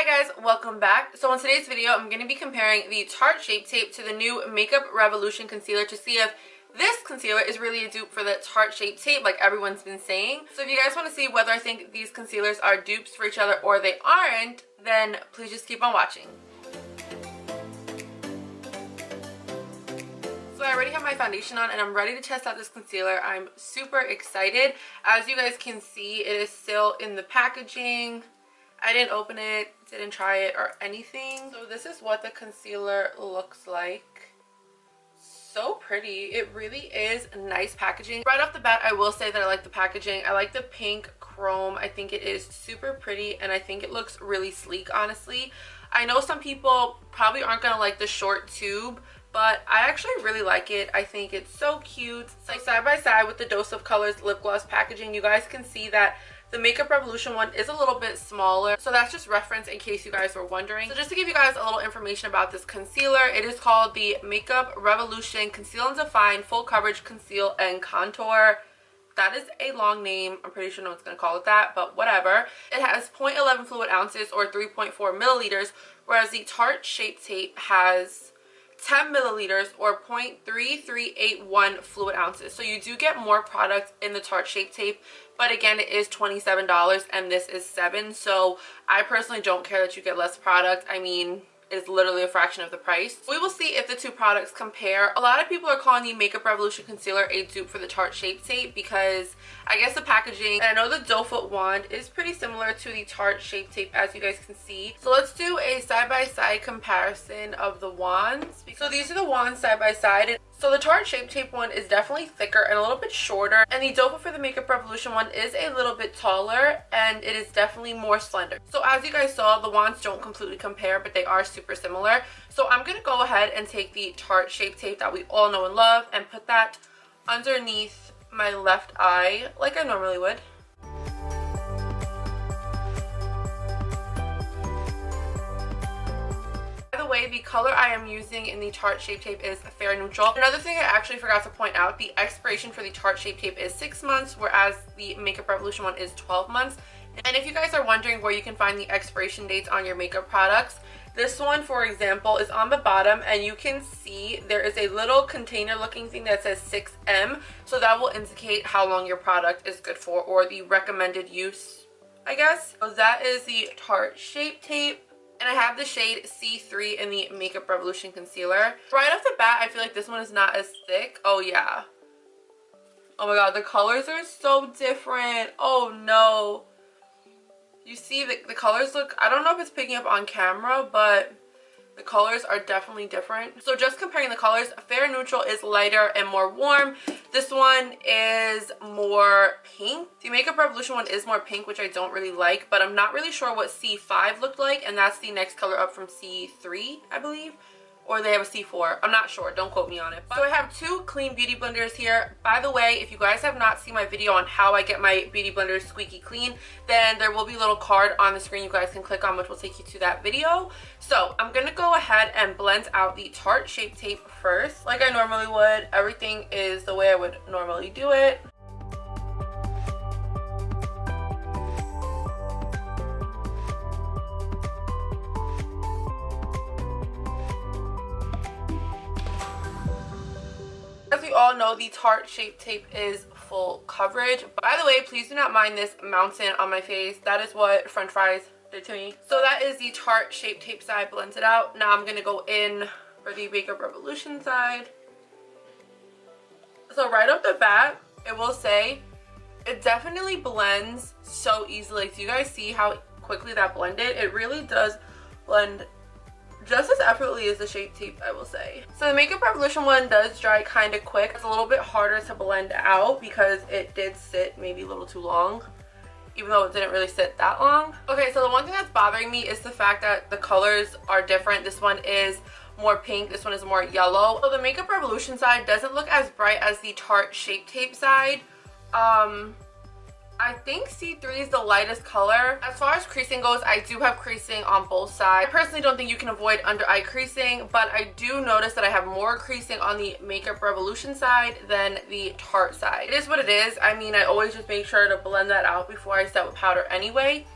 Hi guys, welcome back. So in today's video, I'm going to be comparing the Tarte Shape Tape to the new Makeup Revolution concealer to see if this concealer is really a dupe for the Tarte Shape Tape like everyone's been saying. So if you guys want to see whether I think these concealers are dupes for each other or they aren't, then please just keep on watching. So I already have my foundation on and I'm ready to test out this concealer. I'm super excited. As you guys can see, it is still in the packaging. I didn't open it, didn't try it or anything. So this is what the concealer looks like. So pretty. It really is nice packaging. Right off the bat, I will say that I like the packaging. I like the pink chrome. I think it is super pretty and I think it looks really sleek, honestly. I know some people probably aren't going to like the short tube, but I actually really like it. I think it's so cute. So side by side with the Dose of Colors lip gloss packaging, you guys can see that the Makeup Revolution one is a little bit smaller, so that's just reference in case you guys were wondering. So just to give you guys a little information about this concealer, it is called the Makeup Revolution Conceal and Define Full Coverage Conceal and Contour. That is a long name. I'm pretty sure no one's going to call it that, but whatever. It has 0.11 fluid ounces or 3.4 milliliters, whereas the Tarte Shape Tape has 10 milliliters or 0.3381 fluid ounces. So you do get more product in the Tarte Shape Tape, but again, it is $27 and this is $7. So I personally don't care that you get less product. I mean, it's literally a fraction of the price. We will see if the two products compare. A lot of people are calling the Makeup Revolution concealer a dupe for the Tarte Shape Tape because I guess the packaging, and I know the doe foot wand is pretty similar to the Tarte Shape Tape, as you guys can see. So let's do a side-by-side comparison of the wands. So these are the wands side by side. So the Tarte Shape Tape one is definitely thicker and a little bit shorter, and the doe foot for the Makeup Revolution one is a little bit taller and it is definitely more slender. So as you guys saw, the wands don't completely compare, but they are super similar. So I'm going to go ahead and take the Tarte Shape Tape that we all know and love and put that underneath my left eye like I normally would. Way, the color I am using in the Tarte Shape Tape is Fair Neutral. Another thing I actually forgot to point out, the expiration for the Tarte Shape Tape is 6 months, whereas the Makeup Revolution one is 12 months. And if you guys are wondering where you can find the expiration dates on your makeup products, this one, for example, is on the bottom and you can see there is a little container looking thing that says 6M. So that will indicate how long your product is good for, or the recommended use, I guess. So that is the Tarte Shape Tape. And I have the shade C3 in the Makeup Revolution concealer. Right off the bat, I feel like this one is not as thick. Oh yeah. Oh my god, the colors are so different. Oh no. You see the colors look, I don't know if it's picking up on camera, but the colors are definitely different. So just comparing the colors, Fair Neutral is lighter and more warm. This one is more pink. The Makeup Revolution one is more pink, which I don't really like, but I'm not really sure what C5 looked like, and that's the next color up from C3, I believe. Or they have a C4. I'm not sure. Don't quote me on it. So I have two clean beauty blenders here. By the way, if you guys have not seen my video on how I get my beauty blenders squeaky clean, then there will be a little card on the screen you guys can click on, which will take you to that video. So I'm going to go ahead and blend out the Tarte Shape Tape first, like I normally would. Everything is the way I would normally do it. As we all know, the Tarte Shape Tape is full coverage. By the way, please do not mind this mountain on my face. That is what french fries did to me. So that is the Tarte Shape Tape side blended out. Now I'm going to go in for the Makeup Revolution side. So right off the bat, it will say it definitely blends so easily. Do you guys see how quickly that blended? It really does blend just as effortlessly as the Shape Tape, I will say. So the Makeup Revolution one does dry kind of quick. It's a little bit harder to blend out because it did sit maybe a little too long, even though it didn't really sit that long. Okay, so the one thing that's bothering me is the fact that the colors are different. This one is more pink, this one is more yellow. So the Makeup Revolution side doesn't look as bright as the Tarte Shape Tape side. I think C3 is the lightest color. As far as creasing goes, I do have creasing on both sides. I personally don't think you can avoid under eye creasing, but I do notice that I have more creasing on the Makeup Revolution side than the Tarte side. It is what it is. I mean, I always just make sure to blend that out before I set with powder anyway.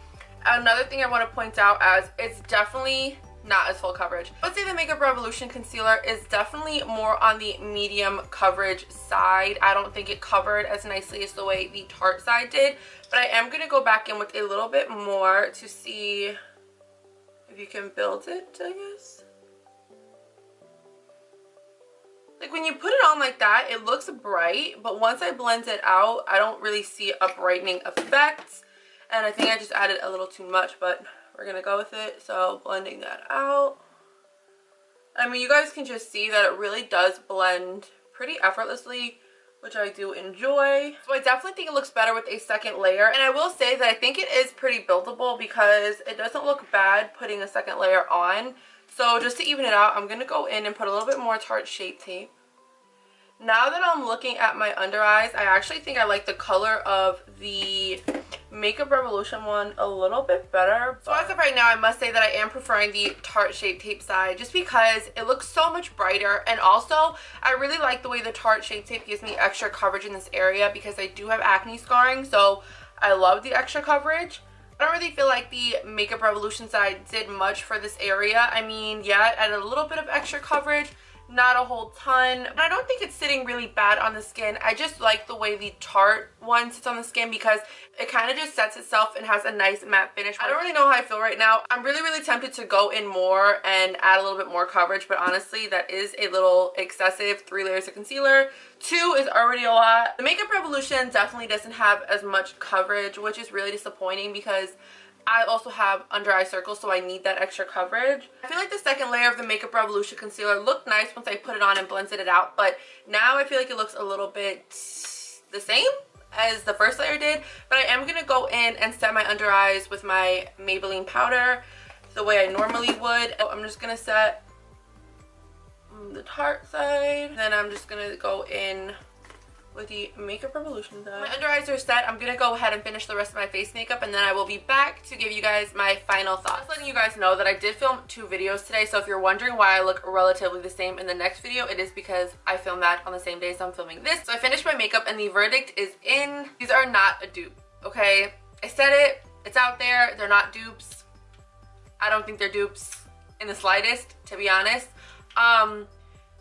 Another thing I want to point out as it's definitely not as full coverage. I would say the Makeup Revolution concealer is definitely more on the medium coverage side. I don't think it covered as nicely as the way the Tarte side did, but I am going to go back in with a little bit more to see if you can build it, I guess. Like when you put it on like that, it looks bright, but once I blend it out, I don't really see a brightening effect. And I think I just added a little too much, but we're gonna go with it. So blending that out. I mean, you guys can just see that it really does blend pretty effortlessly, which I do enjoy. So I definitely think it looks better with a second layer. And I will say that I think it is pretty buildable because it doesn't look bad putting a second layer on. So just to even it out, I'm gonna go in and put a little bit more Tarte Shape Tape. Now that I'm looking at my under eyes, I actually think I like the color of the Makeup Revolution one a little bit better. So as of right now, I must say that I am preferring the Tarte Shape Tape side just because it looks so much brighter. And also, I really like the way the Tarte Shape Tape gives me extra coverage in this area because I do have acne scarring. So I love the extra coverage. I don't really feel like the Makeup Revolution side did much for this area. I mean, yeah, it added a little bit of extra coverage. Not a whole ton. And I don't think it's sitting really bad on the skin. I just like the way the Tarte one sits on the skin because it kind of just sets itself and has a nice matte finish. I don't really know how I feel right now. I'm really tempted to go in more and add a little bit more coverage, but honestly that is a little excessive. 3 layers of concealer, 2 is already a lot. The Makeup Revolution definitely doesn't have as much coverage, which is really disappointing because I also have under eye circles, so I need that extra coverage. I feel like the second layer of the Makeup Revolution concealer looked nice once I put it on and blended it out, but now I feel like it looks a little bit the same as the first layer did. But I am going to go in and set my under eyes with my Maybelline powder the way I normally would. So I'm just going to set the Tarte side, then I'm just going to go in with the Makeup Revolution side. My under eyes are set. I'm gonna go ahead and finish the rest of my face makeup, and then I will be back to give you guys my final thoughts. Just letting you guys know that I did film 2 videos today, so if you're wondering why I look relatively the same in the next video, it is because I filmed that on the same day as I'm filming this. So I finished my makeup and the verdict is in. These are not a dupe, okay? I said it, it's out there, they're not dupes. I don't think they're dupes in the slightest, to be honest.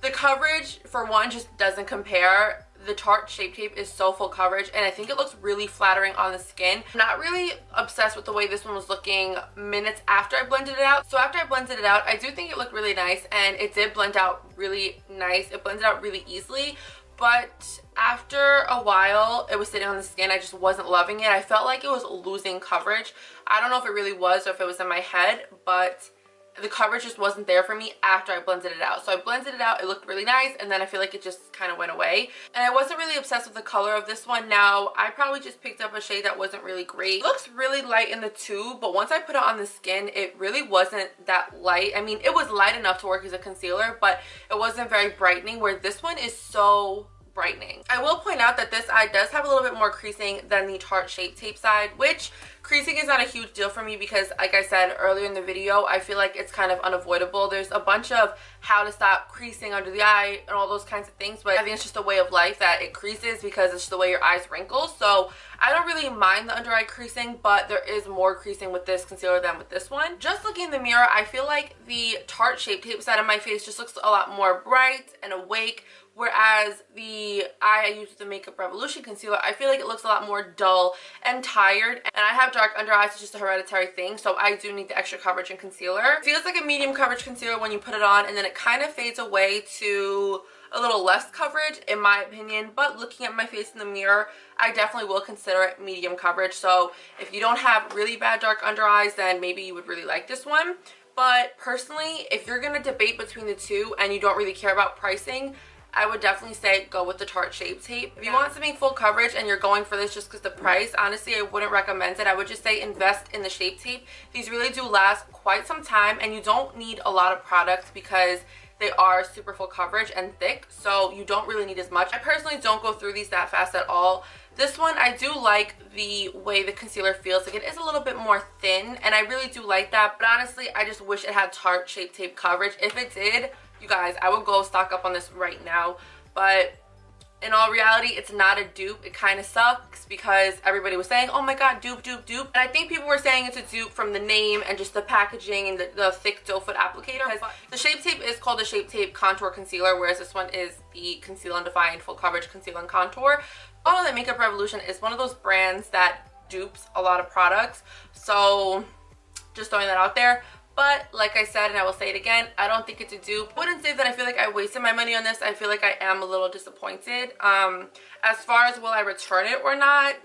The coverage, for one, just doesn't compare. The Tarte Shape Tape is so full coverage, and I think it looks really flattering on the skin. I'm not really obsessed with the way this one was looking minutes after I blended it out. So after I blended it out, I do think it looked really nice, and it did blend out really nice. It blended out really easily, but after a while it was sitting on the skin, I just wasn't loving it. I felt like it was losing coverage. I don't know if it really was or if it was in my head, but the coverage just wasn't there for me after I blended it out. So I blended it out, it looked really nice, and then I feel like it just kind of went away. And I wasn't really obsessed with the color of this one. Now, I probably just picked up a shade that wasn't really great. It looks really light in the tube, but once I put it on the skin, it really wasn't that light. I mean, it was light enough to work as a concealer, but it wasn't very brightening, where this one is so brightening. I will point out that this eye does have a little bit more creasing than the Tarte Shape Tape side, which creasing is not a huge deal for me because, like I said earlier in the video, I feel like it's kind of unavoidable. There's a bunch of how to stop creasing under the eye and all those kinds of things, but I think it's just a way of life that it creases because it's just the way your eyes wrinkle. So I don't really mind the under eye creasing, but there is more creasing with this concealer than with this one. Just looking in the mirror, I feel like the Tarte Shape Tape side of my face just looks a lot more bright and awake, whereas the eye I use with the Makeup Revolution concealer, I feel like it looks a lot more dull and tired. And I have dark under eyes, it's just a hereditary thing, so I do need the extra coverage in concealer. It feels like a medium coverage concealer when you put it on, and then it kind of fades away to a little less coverage in my opinion. But looking at my face in the mirror, I definitely will consider it medium coverage. So if you don't have really bad dark under eyes, then maybe you would really like this one. But personally, if you're gonna debate between the two and you don't really care about pricing, I would definitely say go with the Tarte Shape Tape. If you want something full coverage and you're going for this just because the price, honestly, I wouldn't recommend it. I would just say invest in the Shape Tape. These really do last quite some time, and you don't need a lot of products because they are super full coverage and thick, so you don't really need as much. I personally don't go through these that fast at all. This one, I do like the way the concealer feels. Like, it is a little bit more thin, and I really do like that, but honestly, I just wish it had Tarte Shape Tape coverage. If it did, you guys, I would go stock up on this right now. But in all reality, it's not a dupe. It kind of sucks because everybody was saying, oh my god, dupe, dupe, dupe. And I think people were saying it's a dupe from the name and just the packaging and the thick doe foot applicator. The Shape Tape is called the Shape Tape Contour Concealer, whereas this one is the Conceal and Define Full Coverage Conceal and Contour. Oh, that Makeup Revolution is one of those brands that dupes a lot of products. So just throwing that out there. But like I said, and I will say it again, I don't think it's a dupe. I wouldn't say that I feel like I wasted my money on this. I feel like I am a little disappointed. As far as will I return it or not,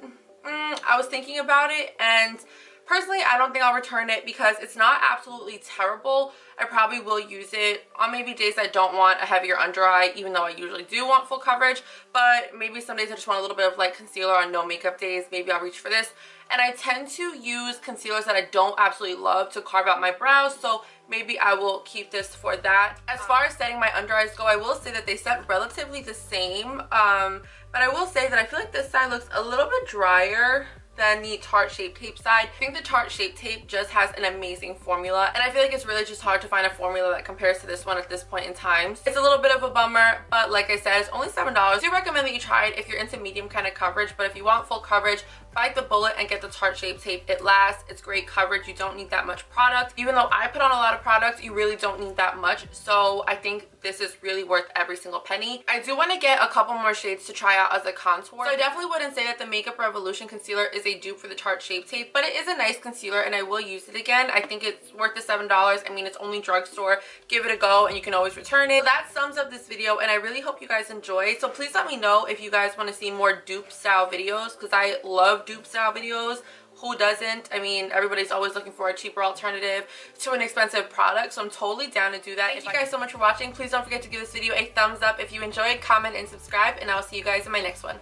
I was thinking about it, and personally I don't think I'll return it because it's not absolutely terrible. I probably will use it on maybe days I don't want a heavier under eye, even though I usually do want full coverage. But maybe some days I just want a little bit of like concealer on no makeup days. Maybe I'll reach for this. And I tend to use concealers that I don't absolutely love to carve out my brows, so maybe I will keep this for that. As far as setting my under eyes go, I will say that they set relatively the same, but I will say that I feel like this side looks a little bit drier than the Tarte Shape Tape side. I think the Tarte Shape Tape just has an amazing formula, and I feel like it's really just hard to find a formula that compares to this one at this point in time. It's a little bit of a bummer, but like I said, it's only $7. I do recommend that you try it if you're into medium kind of coverage, but if you want full coverage, bite the bullet and get the Tarte Shape Tape. It lasts, it's great coverage, you don't need that much product. Even though I put on a lot of products, you really don't need that much, so I think this is really worth every single penny. I do want to get a couple more shades to try out as a contour, so I definitely wouldn't say that the Makeup Revolution concealer is a dupe for the Tarte Shape Tape, but it is a nice concealer and I will use it again. I think it's worth the $7. I mean, it's only drugstore. Give it a go and you can always return it. So that sums up this video, and I really hope you guys enjoyed. So please let me know if you guys want to see more dupe style videos, because I love dupe style videos. Who doesn't? I mean, everybody's always looking for a cheaper alternative to an expensive product, so I'm totally down to do that. Thank you guys so much for watching. Please don't forget to give this video a thumbs up if you enjoyed, comment, and subscribe, and I'll see you guys in my next one.